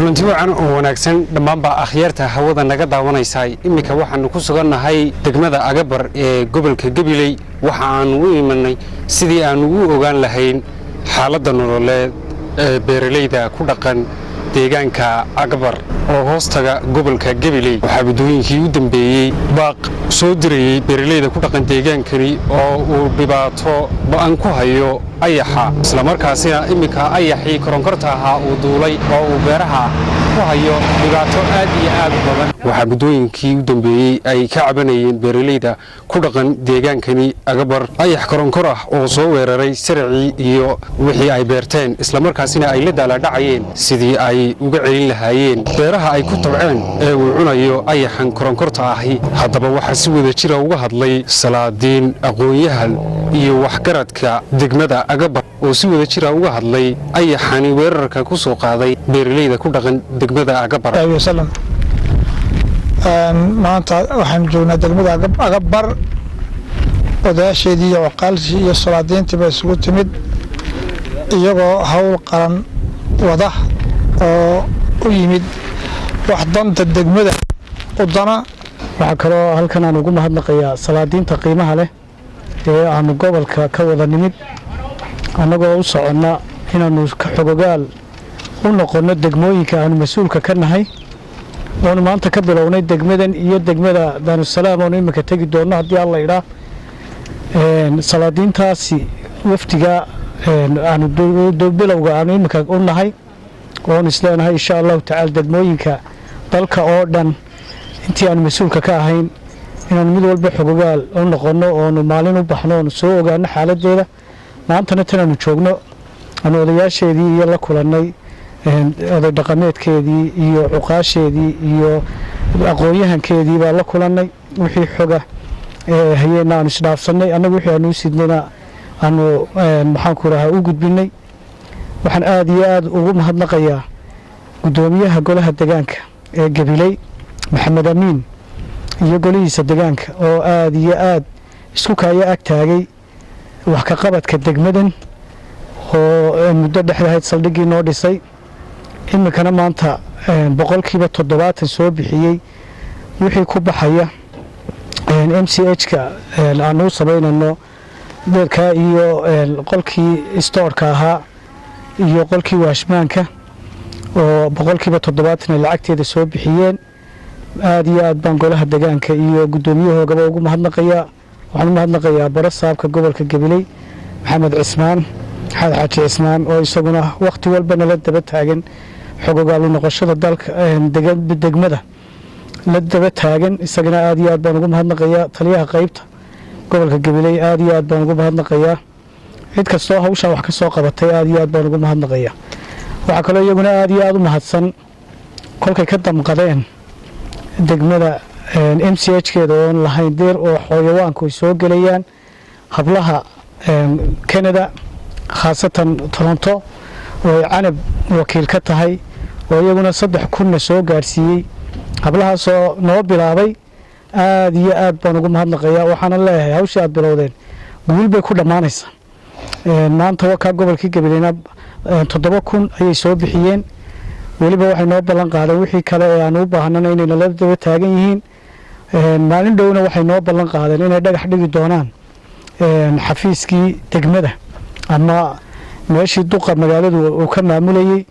kulanti wacan oo wanaagsan dhammaanba akhyaarta hawada naga daawanaysay imika waxaanu ku sugannahay degmada Agabar ee gobolka Gabiley waxa aanu u imanay sidii aanu u ogaan lahayn xaaladda nololeed ee beeraleyda ku dhaqan deegaanka Agabar oo hoostaga gobolka Gabiley waxa budooyinkii u dambeeyay baaq soo dirayay beeraleyda ku dhaqan deegaankani oo uu dhibaato baan ku hayo ayaxa isla markaasina imika ayaxii koronkorta ahaa uu duulay oo uu beeraha ku hayo dhibaato aad iyo aad u badan waxa budooyinkii u dambeeyay ay ka cabanayeen beeraleyda ku dhaqan deegaankani Agabar ayax koronkor ah oo soo weeraray sarci iyo wixii ay beerteen isla markaasina ay la daaladhacayeen sidii ay uga celin lahaayeen beeraha ay ku tabceen ee uu cunayo ayaxan koronkorta ahi haddaba waxa si wada jira uga hadlay salaadiin aqoon-yahan iyo waxgaradka degmada Agabar oo si wada jira uga hadlay ayaxani weerarka ku soo qaaday beeraleyda ku dhaqan degmada Agabar maanta waxaan joognaa degmada Agabar odaasheedii iyo qalsi iyo salaadiintii bay isugu timid iyagoo hawl qaran wada oo u yimid wax danta degmada qodana waxa kale halkan aan ugu mahadnaqayaa salaadiinta qiimaha leh ee aan gobolka ka wada nimid annagoo u soconna inaanu ka xogogaal u noqono degmooyinka aan mas'uulka ka nahay oo maanta ka bilownay degmadan iyo degmada Daarusalaam oo imika tagi doono haddii alla yiraahdo salaadiintaasi waftiga aan bilowga aan imika u nahay oo isleenahay insha Allah ta'ala degmooyinka dalka oo dhan intii aan mas'uulka ka ahayn inaan mid walba xogogaal u noqono oo maalin u baxno oo soo ogaano xaaladooda maantana tanaanu joogno aan odayaasheedii iyo la kulanay oday dhaqameedkeedii iyo cuqaasheedii iyo aqoon-yahankeedii baa la kulanay wixii xoga hayeen aan isdhaafsanay anagu wixii aanu sidnayna aanu maxaan ku rahaa u gudbinay waxaan aad iyo aad ugu mahadnaqayaa gudoomiyaha golaha deegaanka ee Gabiley Maxamed Amiin iyo golihiisa deegaanka oo aad iyo aad isku kaaya ag taagay wax ka qabadka degmadan oo muddo dhexdeed saldhigii noo dhisay imikana maanta boqolkiiba 70 soo bixiyay wixii ku baxaya MCH-ka aanu sameynano dadka iyo qolkii store-ka ahaa iyo qolkii waashmaanka oo boqolkiiba 70 lacagteeda soo bixiyeen aad iyo aad baan golaha deegaanka iyo gudoomiyahooda ugu mahadnaqayaa waxaan mahadnaqayaa barasaabka gobolka Gabiley Maxamed Cismaan xaaji Cismaan oo isaguna waqti walba nala daba taagan xogogaal noqoshada dalka degmada la daba taagan isagana aad iyo aad baan ugu mahadnaqayaa taliyaha qaybta gobolka Gabiley aad iyo aad baan ugu mahadnaqayaa cid kastoo hawsha wax ka soo qabatay aad iyo aad baan ugu mahadnaqayaa waxa kale iyaguna aad iyo aad u mahadsan kolkay ka damqadeen degmada MCH-keeda oo lahayn deer oo xayawaanku soo galayaan hablaha Canada khaasatan Toronto oo canab wakiil ka tahay oo iyaguna 3,000 soo gaarsiiyay hablahaas oo noo bilaabay aad iyo aad baan ugu mahadnaqayaa waxaan leeyahay hawsha aad bilowdeen guul bay ku dhamaanaysaa maanta waxa gobolka Gabileyna 7,000 ayay soo bixiyeen waliba waxay noo ballan qaadeen wixii kale ee aan u baahnaa inay nala daba taagan yihiin maalin dhowna waxay noo ballan qaadeen inay dhagax dhigi doonaan xafiiskii degmada ama meeshii duqa magaaladu uu ka maamulayay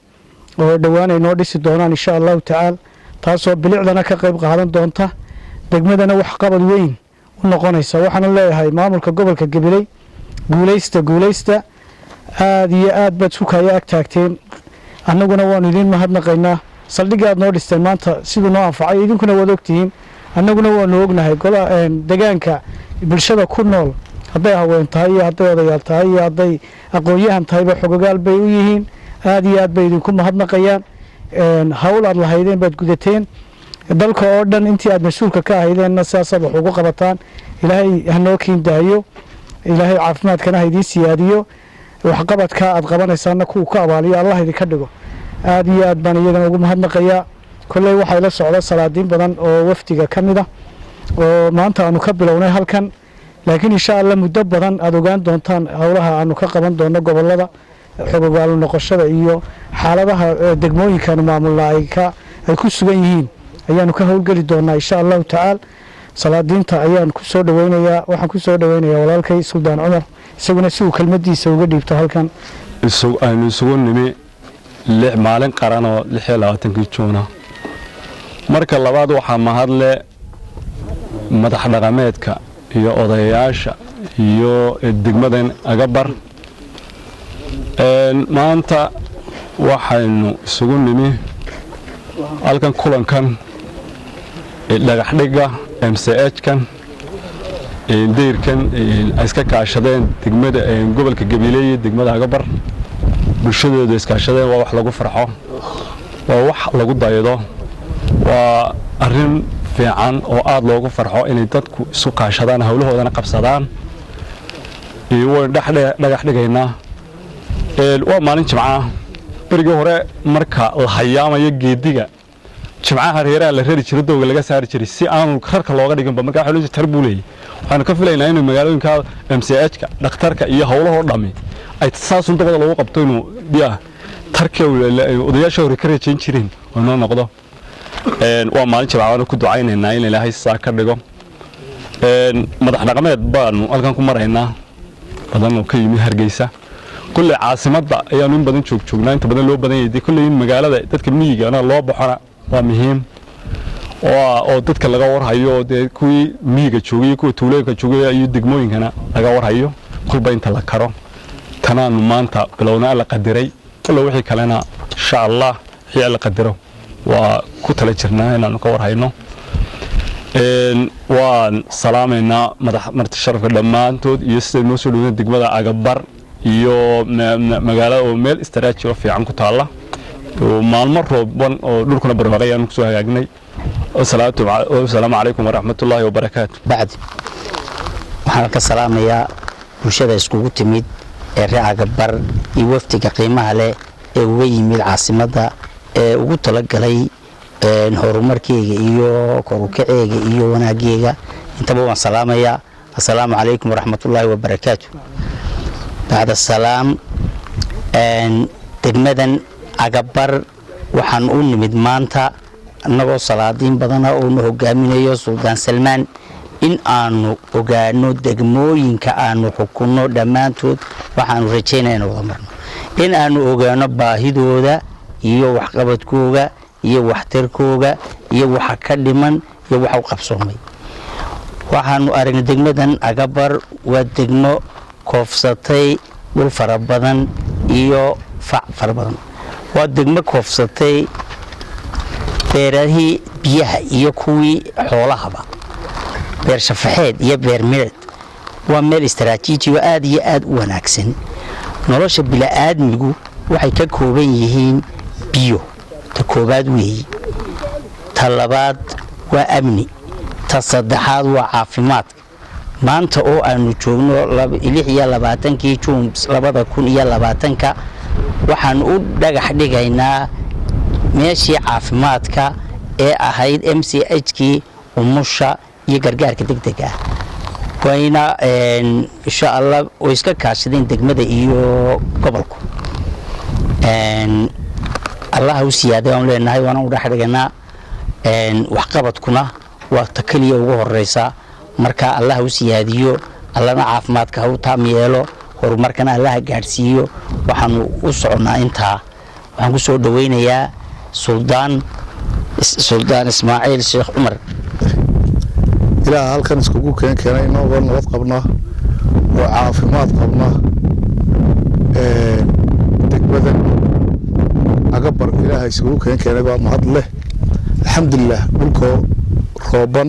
oo dhawaan ay noo dhisi doonaan insha Allah ta'ala taasoo bilicdana ka qayb qaadan doonta degmadana wax qabad weyn u noqonaysa waxaan leeyahay maamulka gobolka Gabiley guuleysta aad iyo aad baad isku kaaya ag taagteen annaguna waan idin mahadnaqaynaa saldhiga aad noo dhisteen maanta sidoo noo anfacay idinkuna wada ogtihiin annaguna waan ognahay golaha deegaanka bulshada ku nool hadday haween tahay iyo hadday odayaal tahay iyo hadday aqoon-yahan tahay ba xogogaal bay u yihiin aad iyo aad bay idinku mahadnaqayaan hawl aad lahaydeen baad gudateen dalka oo dhan intii aad mas'uulka ka ahaydeenna siyaasad wax ugu qabataan ilaahay hanoo kiin daayo ilaahay caafimaadkana idin siyaadiyo wax qabadka aad qabanaysaana ku ka abaaliyo Allah idinka dhigo aad iyo aad baan iyagana ugu mahadnaqayaa kullay waxay la socda salaadiin badan oo waftiga kamida oo maanta aanu ka bilownay halkan laakiin insha Allah muddo badan aad ogaan doontaan hawlaha aanu ka qaban doono gobolada xogogaalo noqoshada iyo xaaladaha degmooyinkan maamulna ay ku sugan yihiin ayaanu ka howlgeli doonaa insha allahu tacaala salaadiinta ayaan ku soo dhaweynayaa waxaan ku soo dhaweynayaa walaalkay suldaan cumar isaguna si uu kelmadiisa uga dhiibto halkan aynu isugu nimi maalin qaran oo 26 Juuna marka labaad waxaa mahadle madax dhaqameedka iyo odayaasha iyo degmadan Agabar maanta waxaynu isugu nimi halkan kulankan dhagax dhiga MCH kan deyrkan ay iska kaashadeen degmada gobolka Gabiley degmada Agabar bulshadooda iska kaashadeen waa wax lagu farxo waa wax lagu daydo waa arrin fiican oo aad loogu farxo inay dadku isu kaashadaan hawlahoodana qabsadaan iyo dhagax dhigaynaa waa maalin jimcaha berigii hore marka la hayaamayo geediga jimcaha reeraha la rari jiray dowga laga saari jiray si aanu rarka looga dhiganba marka waxa loo tarbuulay waxaan ka filaynaa inuu magaalooyinka MCH-ka dhakhtarka iyo hawlaha dhami ay saasun dabada loogu qabto inuu biya tarka odayaasha hore ka rajayn jireen oo noo noqdo waa maalin jimcaha ku ducaynaynaa in Ilaahay saa ka dhigo madax dhaqameed baanu halkan ku maraynaa badan oo ka yimi Hargeysa kulli caasimada ayaanu in badan joognaa inta badan loo badan yahay kulli in magaalada dadka miyiga loo baxana waa muhiim oo dadka laga warhayo kuwii miyiga joogay kuwa tuulooyinka joogay iyo degmooyinkana laga warhayo kulba inta la karo tanaanu maanta bilowna la qadiray kullu wixii kalena insha Allah wixii la qadaro waa ku tala jirnaa inaanu ka warhayno waan salaameynaa madax sharafka dhamaantood iyo sida noo soo dhaweeyay degmada Agabar iyo magaalada oo meel istaraatiiji fiican ku taala maalmo rooban oo dhulkuna barwaaqayaan ku soo hagaagnay assalaamu calaykum waraxmatullaahi wabarakaatu bacdi waxaan ka salaamayaa bulshada iskugu timid ee reer Agabar iyo waftiga qiimaha leh ee uga yimid caasimadda ee ugu talagalay horumarkeega iyo korukaceega iyo wanaageega intaba waan salaamayaa assalaamu calaykum waraxmatullaahi wabarakaatu bacda salaam degmadan Agabar waxaan u nimid maanta annagoo salaadiin badan oo na hogaaminayo Suldaan Salmaan in aanu ogaano degmooyinka aanu xukunno dhamaantood waxaanu rajaynaynaa wada marno in aanu ogaano baahidooda iyo waxqabadkooda iyo waxtarkooda iyo waxa ka dhiman iyo waxa qabsoomay waxaanu aragnay degmadan Agabar waa degmo koofsatay dhul fara badan iyo fac fara badan waa degmo koofsatay beerahii biyaha iyo kuwii xoolahaba beer shafaxeed iyo beer mireed waa meel istaraatiiji oo aad iyo aad u wanaagsan nolosha bilaaadmigu waxay ka kooban yihiin biyo ta koobaad weeyi ta labaad waa amni ta saddexaad waa caafimaad maanta oo aanu joogno 26 Juun 2020 waxaan u dhagax dhigaynaa meeshii caafimaadka ee ahayd MCH-kii umusha iyo gargaarka degdega wayna insha Allah oo iska kaashadeen degmada iyo gobolku Allah u siyaado aan leenahay waan u dhax dhiganaa waxqabadkuna waa takaliya ugu horeysa marka Allah u siyaadiyo allana caafimaadka u taam yeelo horumarkana Allah gaarsiiyo waxaan u soconaa inta waxaan ku soo dhaweynayaa Suldaan Ismaaciil Sheekh Umar ilaa halkan iskugu keenay inoo nabad qabna oo caafimaad qabna degmadan Agabar ilaahay iskugu keenay baa mahad leh alxamdulillah dhulko rooban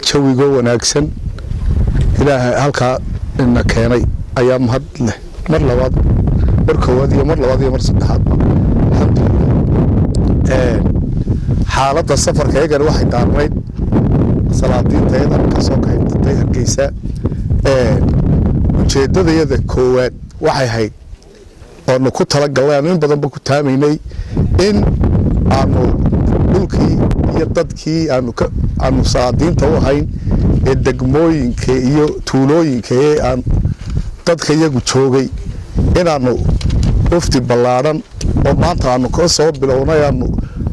jawiga wanaagsan ilaahay halka inna keenay ayaa mahad leh mar labaad mar koowaad iyo mar saddexaad alxamdulillah xaaladda safarkaygan waxay daarnayd salaadiinteeda ka soo qaybtay Hargeysa ujeedadayada koowaad waxay ahayd oo ku talagalay in badan ba ku taamaynay in aanu dhulkii iyo dadkii aanu salaadiinta u hayn ee degmooyinka iyo tuulooyinka ee aan dadka iyagu joogay inaanu wafdi ballaaran oo maanta aanu ka soo bilownay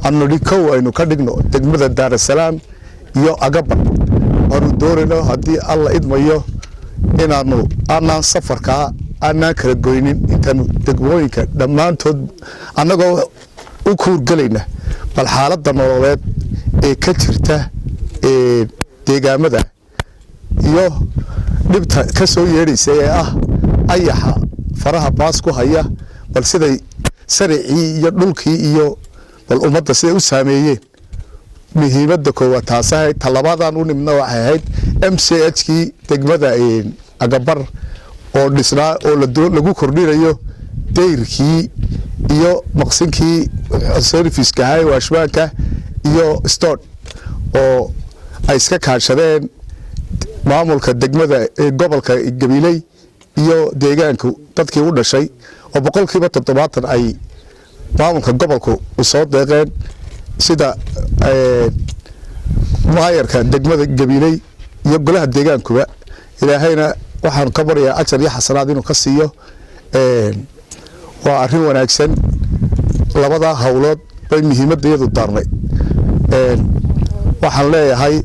aanu dhikow aynu ka dhigno degmada Daarasalaam iyo Agabar aanu doonayno haddii alla idmayo inaanu aanaan safarka aanaan kala goynin intaanu degmooyinka dhammaantood annagoo u kuurgalayna bal xaaladda nololeed ee ka jirta deegaamada iyo dhibta ka soo yeedhaysa ee ayaxa faraha baas ku haya bal siday saricii iyo dhulkii iyo bal ummadda siday u saameeyeen muhiimadda koowaad taas ahayd talabaadaan u nimna waxay ahayd MCH-kii degmada Agabar oo dhisnaa oo lagu kordhinayo dayrkii iyo maqsinkii service-ka ahaa waashmaanka iyo store oo ay iska kaashadeen maamulka degmada gobolka Gabiley iyo deegaanka dadkii u dhashay oo 70% ay maamulka gobolku u soo deeqeen sida maayarka degmada Gabiley iyo golaha deegaankuba ilaahayna waxaan ka baryaa ajar iyo xasanaad inuu ka siiyo waa arrin wanaagsan labada hawlood bay muhiimadeedu daarnay waxaan leeyahay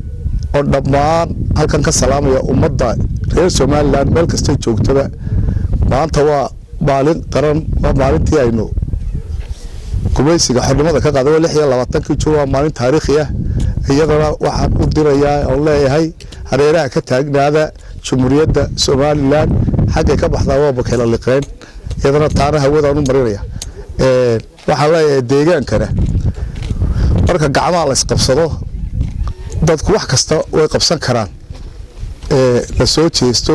oo dhammaan halkan ka salaamaya ummadda reer Somaliland meel kasta joogtaba maanta waa maalin qaran waa maalintii aynu kumaysiga xornimada ka qaaday 26 Juun waa maalin taariikhi ah iyadana waxaan u dirayaa oo leeyahay hareeraha ka taagnaada Jamhuuriyadda Somaliland xagga ka baxda waa bakala liqeen iyadana taana hawada u marinaya waxaan leeyahay deegaankana marka gacmaha la isqabsado dadku wax kasta way qabsan karaan la soo jeesto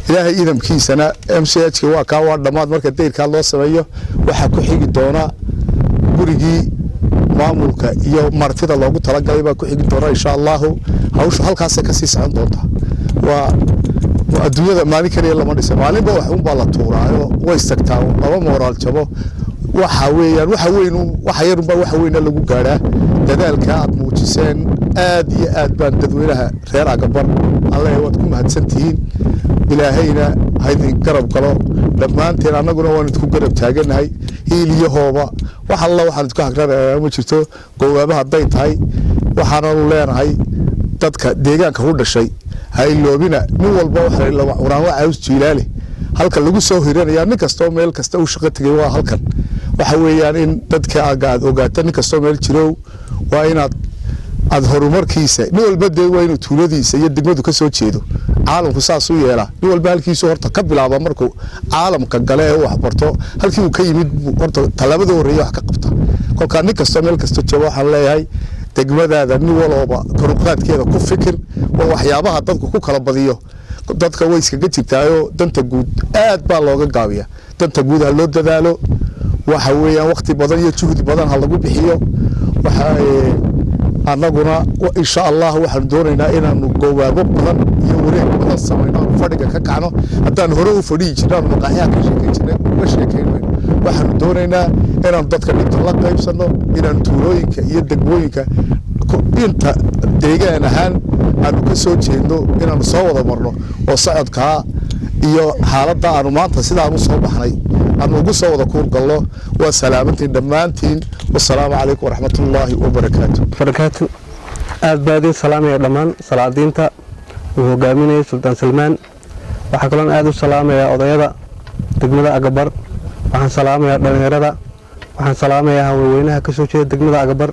ilaahay idamkiisana MCH waa ka waa dhamaad marka deyrka loo sameeyo waxa ku xigi doona gurigii maamulka iyo martida loogu talagalay baa ku xigi doona insha Allah hawshu halkaas ka sii socon doonta waa adduunyada maalin kale lama dhisay maalinba wax un baa la tuuraayo way istagtaa laba moral jabo waxa weeyaan waxa yar baa waxa weyn lagu gaaraa dadaalka aad muujiseen aad iyo aad baan dadweynaha reer Agabar Allah ay wad ku mahadsantihiin ilaahayna haydin garab galo dhammaanteen annaguna waan idinku garab taaganahay hiiliyahooba wax alla waxaan idinku hagranayaa ma jirto goobaha haday tahay waxaan leenahay dadka deegaanka u dhashay hayloobina nin walba waxa la uraan waa caws jiilaale halka lagu soo hiranaya nin kasto meel kasta u shaqo tagay waa halkan waxa weeyaan in dadka aad ogaato nin kasto meel jiro waa inaad horumarkiisa nin walba waa inuu tuuladiisa iyo degmadu ka soo jeedo caalamku saas u yeela nin walba halkiisu horta ka bilaaba markuu caalamka gale ee wax barto halkii uu ka yimid horta talaabada horeeyo wax ka qabta kolka nin kasto meel kasto joogo waxaan leeyahay degmadaada nin walba koruqaadkeeda ku fikir oo waxyaabaha dadku ku kala badiyo dadka way iskaga jirtaayo danta guud aad baa looga gaabiya danta guud ha loo dadaalo waxa weeyaan waqti badan iyo juhdi badan ha lagu bixiyo waxa annaguna insha Allah waxaan doonaynaa inaanu goobaabo badan iyo wareeg badan sameeyno fadhiga ka kacno haddaan hore u fadhiyi jirnaan maqaaxiyaha ka sheekayno waxaan doonaynaa inaan dadka dhibta la qaybsano inaan tuulooyinka iyo degmooyinka inta deegaan ahaan aanu ka soo jeedno inaanu soo wada marno oo socodka iyo xaaladda aanu maanta sidaan u soo baxnay aanu ugu soo wada kuur galno waa salaamantiin dhammaantiin wassalaamu calaykum waraxmatullaahi wabarakaatu aad baadin salaamaya dhammaan salaadiinta uu hogaaminayay Sultaan Salmaan waxa kale oo aad u salaamaya odayada degmada Agabar waxaan salaamayaa dhalinyarada waxaan salaamayaa haweenweynaha ka soo jeeda degmada Agabar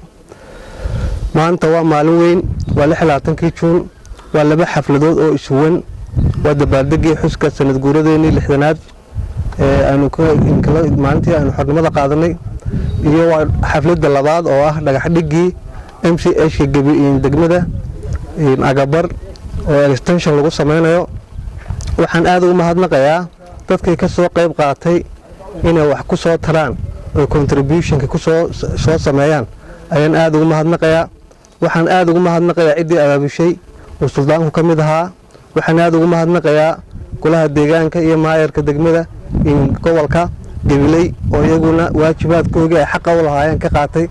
maanta waa maalin weyn waa 26 Juun waa laba xafladood oo isuwan waa dabaaldegii xuska sanad guuradeennii 6aad aanu maalintii aanu xornimada qaadanay iyo waa xafladda labaad oo ah dhagax dhigii MCH degmada Agabar oo extension lagu sameynayo waxaan aad ugu mahadnaqayaa dadkii ka soo qayb qaatay inay wax ku soo taraan oo contribution-ka ku soo sameeyaan ayaan aad ugu mahadnaqayaa waxaan aad ugu mahadnaqayaa cidii abaabushay oo suldaanku ka mid ahaa waxaan aad ugu mahadnaqayaa golaha deegaanka iyo maayarka degmada gobolka Gabiley oo iyaguna waajibaadkooda ay xaq u lahaayeen ka qaatay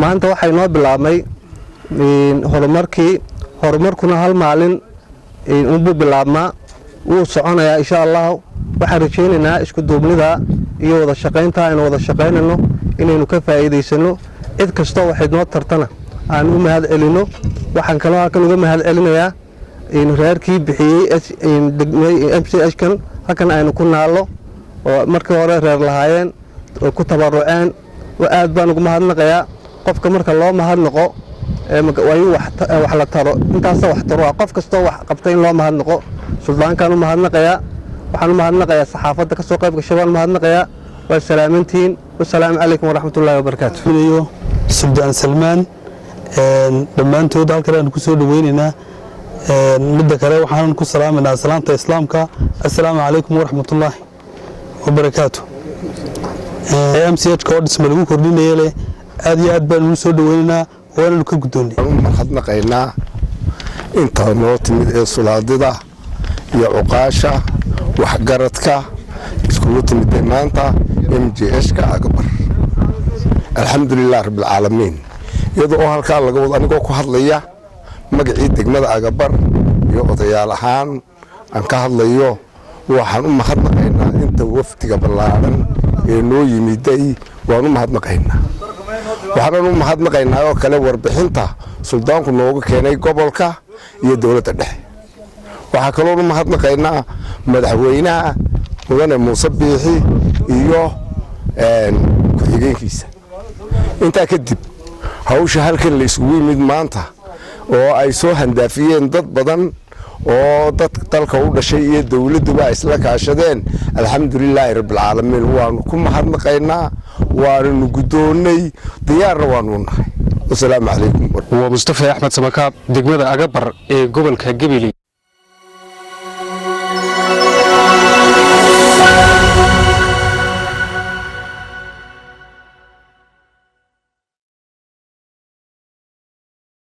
maanta waxay noo bilaabmay horumarkuna hal maalin uu bilaabmaa wuu soconayaa insha Allah waxaan rajaynaynaa isku duubnida iyo wada shaqaynta aynu wada shaqaynayno inaynu ka faa'iidaysano cid kastoo waxay noo tartana aan u mahad celino waxaan kaloo halkan uga mahad celinayaa reerkii bixiyey MCH-kan halkan aynu ku naallo oo markii hore reer lahaayeen oo ku tabaruceen aad baan ugu mahadnaqayaa qofka marka loo mahadnaqo wax la taro intaas wax taro qof kastoo wax qabtay in loo mahadnaqo suldaankan u mahadnaqayaa waxaan u mahadnaqayaa saxaafadda ka soo qayb gashay baan mahadnaqayaa waa salaamantiin wassalaamu calaykum waraxmatullaahi wabarakaatuh suldaan salmaan dhammaantood halkan aan ku soo dhaweynaynaa midda kale waxaan ku salaamaynaa salaanta islaamka assalaamu calaykum waraxmatullaahi wabarakaatuh MCH ka oo dhisma lagu kordhinaya leh aad iyo aad baan ugu soo dhaweynaynaa waana ka guddoonnay mahadnaqaynaa inta noo timid ee sulaadida iyo cuqaasha waxgaradka iskugu timid maanta MCH-ka Agabar alxamdulillaah rabbil caalamiin iyadoo halkaa laga wado anigoo ku hadlaya magacii degmada Agabar iyo odayaal ahaan aan ka hadlayo waxaan u mahadnaqaynaa inta waftiga ballaaran ee noo yimiday waan u mahadnaqaynaa waxaan u mahadnaqaynaa oo kale warbixinta suldaanku nooga keenay gobolka iyo dawladda dhexe waxa kale oo mahadnaqaynaa madaxweynaha mudane Muuse Biixi iyo ku-xigeenkiisa inta kadib hawsha halkan la isugu yimid maanta oo ay soo handaafiyeen dad badan oo dad dalka u dhashay iyo dawladduba isla kaashadeen alxamdulilaahi rabbil caalamiin waanu ku mahadnaqaynaa waanu guddoonnay diyaarna waanu nahay wassalaamu calaykum waa Mustafa Axmed Samakaab degmada Agabar ee gobolka Gabiley.